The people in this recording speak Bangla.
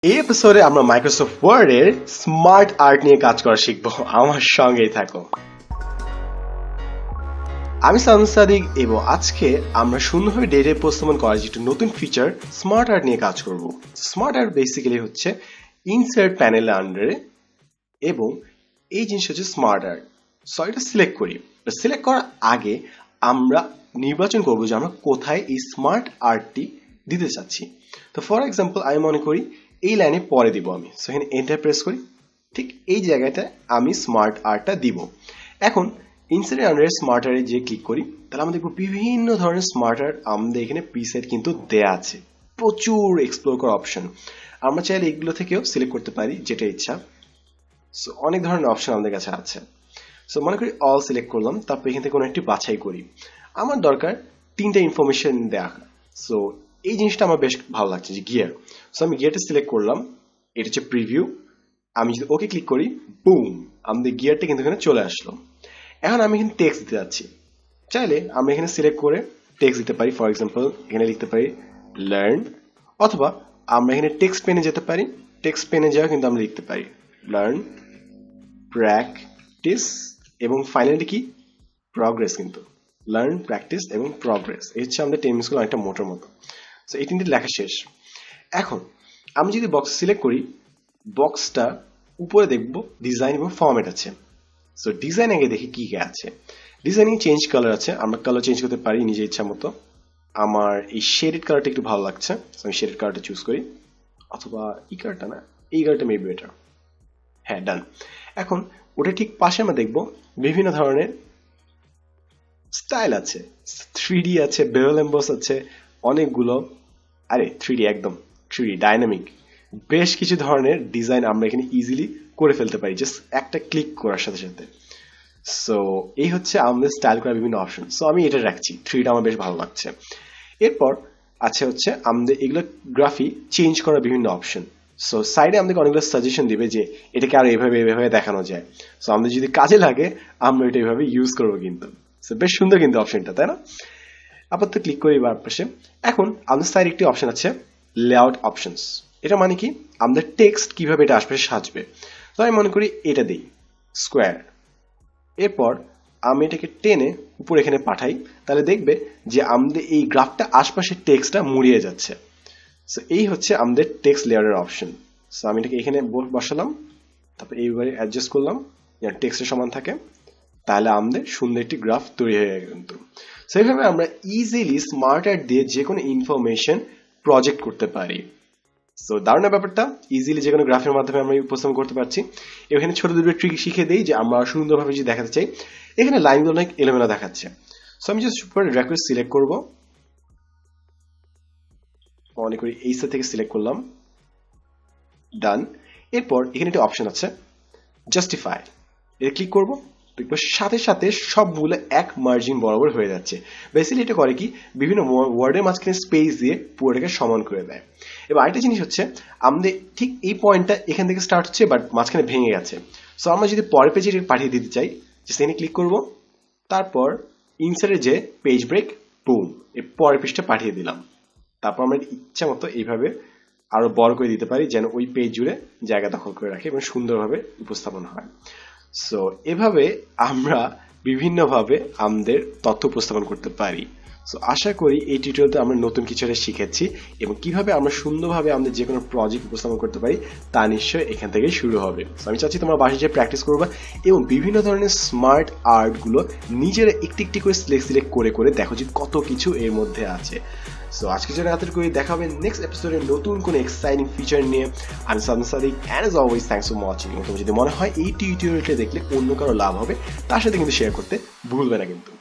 এই এপিসোডে আমরা মাইক্রোসফট ওয়ার্ডের স্মার্ট আর্ট নিয়ে কাজ করা শিখবো। আমার সঙ্গেই থাকো। আমি সালমান সাদিক এবং আজকে আমরা সুন্দরভাবে ডেটা উপস্থাপন করার যেটা নতুন ফিচার স্মার্ট আর্ট নিয়ে কাজ করব। স্মার্ট আর্ট বেসিক্যালি হচ্ছে ইনসার্ট প্যানেলের আন্ডারে এবং এই জিনিস হচ্ছে স্মার্ট আর্ট। সো এটা সিলেক্ট করি। সিলেক্ট করার আগে আমরা নির্বাচন করবো যে আমরা কোথায় এই স্মার্ট আর্টটি দিতে চাচ্ছি। তো ফর এক্সাম্পল আমি মনে করি এই লাইনে পরে দিব আমি। সো এখানে এন্টার প্রেস করি, ঠিক এই জায়গাটায় আমি স্মার্ট আর্টটা দিব। এখন ইনসার্টের আন্ডারে স্মার্ট আর্টে যে ক্লিক করি তাহলে আমরা দেখবো বিভিন্ন ধরনের স্মার্ট আর্ট আমাদের এখানে প্রিসেট কিন্তু দেয়া আছে, প্রচুর এক্সপ্লোর করার অপশন। আমরা চাইলে এগুলো থেকেও সিলেক্ট করতে পারি যেটা ইচ্ছা। সো অনেক ধরনের অপশন আমাদের কাছে আছে। সো মনে করি অল সিলেক্ট করলাম, তারপর এখান থেকে কোনো একটি বাছাই করি। আমার দরকার তিনটা ইনফরমেশন দেওয়া। সো এই জিনিসটা আমার বেশ ভালো লাগছে যে গিয়ার। সো আমি গিয়ারটা সিলেক্ট করলাম, এটা হচ্ছে প্রিভিউ। আমি যদি ওকে ক্লিক করি, বুম, আমাদের গিয়ারটা কিন্তু এখানে চলে আসলো। এখন আমি এখানে টেক্সট দিতে যাচ্ছি। চাইলে আমরা এখানে সিলেক্ট করে টেক্সট দিতে পারি। ফর এক্সাম্পল এখানে লিখতে পারি লার্ন, অথবা আমরা এখানে টেক্সট পেনে যেতে পারি। টেক্সট পেনে যাওয়া কিন্তু আমরা লিখতে পারি লার্ন, প্র্যাকটিস এবং ফাইনালি কি প্রগ্রেস। কিন্তু লার্ন, প্র্যাকটিস এবং প্রগ্রেস এই হচ্ছে আমাদের টেমসগুলো অনেকটা মোটর মতো। সো এই তিনটি লেখা শেষ। এখন আমি যদি বক্স সিলেক্ট করি, বক্সটা উপরে দেখব ডিজাইন এবং ফরম্যাট আছে। সো ডিজাইন আগে দেখি কি কি আছে। ডিজাইনিং চেঞ্জ কালার আছে, আমরা কালার চেঞ্জ করতে পারি নিজের ইচ্ছা মতো। আমার এই শেডেড কালারটা একটু ভালো লাগছে, আমি শেডেড কালারটা চুজ করি, অথবা এই কালারটা না, এই কালারটা মেবি বেটার। হ্যাঁ, ডান। এখন ওটা ঠিক পাশে আমরা দেখব বিভিন্ন ধরনের স্টাইল আছে, 3D আছে, বেরল এমবস আছে অনেকগুলো। আরে 3D একদম 3D ডাইনামিক, বেশ কিছু ধরনের ডিজাইন আমরা এখানে ইজিলি করে ফেলতে পারি জাস্ট একটা ক্লিক করার সাথে সাথে। সো এই হচ্ছে আমাদের স্টাইল করার বিভিন্ন অপশন। সো আমি এটা রাখছি, 3D আমার বেশ ভালো লাগছে। এরপর আছে হচ্ছে আমাদের এগুলো গ্রাফি চেঞ্জ করার বিভিন্ন অপশন। সো সাইডে আমাদেরকে অনেকগুলো সাজেশন দিবে যে এটাকে আরো এভাবে এভাবে দেখানো যায়। সো আমাদের যদি কাজে লাগে আমরা এটা এভাবে ইউজ করবো কিন্তু। সো বেশ সুন্দর কিন্তু অপশনটা, তাই না? আপাতত ক্লিক করি বার পাশে। এখন আমাদের সাইডে একটি অপশন আছে লেআউট অপশনস। এটা মানে কি আমাদের টেক্সট কিভাবে এটা আশপাশে সাজবে। তো আমি মনে করি এটা দিই স্কোয়ার। এরপর আমি এটাকে টেনে উপরে এখানে পাঠাই, তাহলে দেখবে যে আমাদের এই গ্রাফটা আশপাশের টেক্সটটা মুড়িয়ে যাচ্ছে। সো এই হচ্ছে আমাদের টেক্সট লেয়ারের অপশন। সো আমি এটাকে এখানে বসালাম, তারপর এইভাবে অ্যাডজাস্ট করলাম যেন টেক্সটের সমান থাকে, তাহলে আমাদের সুন্দর একটি গ্রাফ তৈরি হয়ে গেল। কিন্তু সেইভাবে আমরা ইজিলি স্মার্ট আর্ট দিয়ে যে কোনো ইনফরমেশন প্রজেক্ট করতে পারি। সো দারুণ ব্যাপারটা, ইজিলি যে কোনো গ্রাফের মাধ্যমে আমরা উপস্থাপন করতে পারছি। এখানে ছোট দুটো ট্রিক শিখে দিই যে আমরা সুন্দরভাবে যদি দেখাতে চাই। এখানে লাইনগুলো অনেক এলোমেলো দেখাচ্ছে। সো আমি জাস্ট উপরে ড্র্যাগ করে সিলেক্ট করবো, মনে করি এই সাইড থেকে সিলেক্ট করলাম, ডান। এরপর এখানে একটা অপশন আছে জাস্টিফাই, এটা ক্লিক করবো, দেখবো সাথে সাথে সবগুলো এক মার্জিন বরাবর হয়ে যাচ্ছে। বেসিক্যালি এটা করে কি বিভিন্ন ওয়ার্ডের মাঝখানে স্পেস দিয়ে পুরোটাকে সমান করে দেয়। এবার আরেকটা জিনিস হচ্ছে আমাদের ঠিক এই পয়েন্টটা এখান থেকে স্টার্ট হচ্ছে বাট মাঝখানে ভেঙে গেছে। সো আমরা যদি পরের পেজে পাঠিয়ে দিতে চাই, সেখানে ক্লিক করব, তারপর ইনসার্টে যে পেজ ব্রেক, বুম, এই পরের পেজটা পাঠিয়ে দিলাম। তারপর আমরা ইচ্ছা মতো এইভাবে আরো বড় করে দিতে পারি যেন ওই পেজ জুড়ে জায়গা দখল করে রাখে এবং সুন্দরভাবে উপস্থাপন হয়। সো এভাবে আমরা বিভিন্নভাবে আমাদের তথ্য উপস্থাপন করতে পারি। সো আশা করি এই টিউটোরিয়ালতে আমরা নতুন কিছু একটা শিখেছি এবং কিভাবে আমরা সুন্দরভাবে আমাদের যে কোনো প্রজেক্ট উপস্থাপন করতে পারি তা নিশ্চয়ই এখান থেকেই শুরু হবে। সো আমি চাচ্ছি তোমরা বাসায় যেয়ে প্র্যাকটিস করবা এবং বিভিন্ন ধরনের স্মার্ট আর্টগুলো নিজেরা একটি একটি করে সিলেক্ট করে করে দেখো যে কত কিছু এর মধ্যে আছে। সো আজকে জন্য এত করে দেখা হবে নেক্সট এপিসোডে নতুন কোনো এক্সাইটিং ফিচার নিয়ে। আমি Salman Sadik, and as always thanks for watching. এবং তোমার যদি মনে হয় এই টিউটোরিয়ালটা দেখলে অন্য কারো লাভ হবে, তার সাথে কিন্তু শেয়ার করতে ভুলবে না কিন্তু।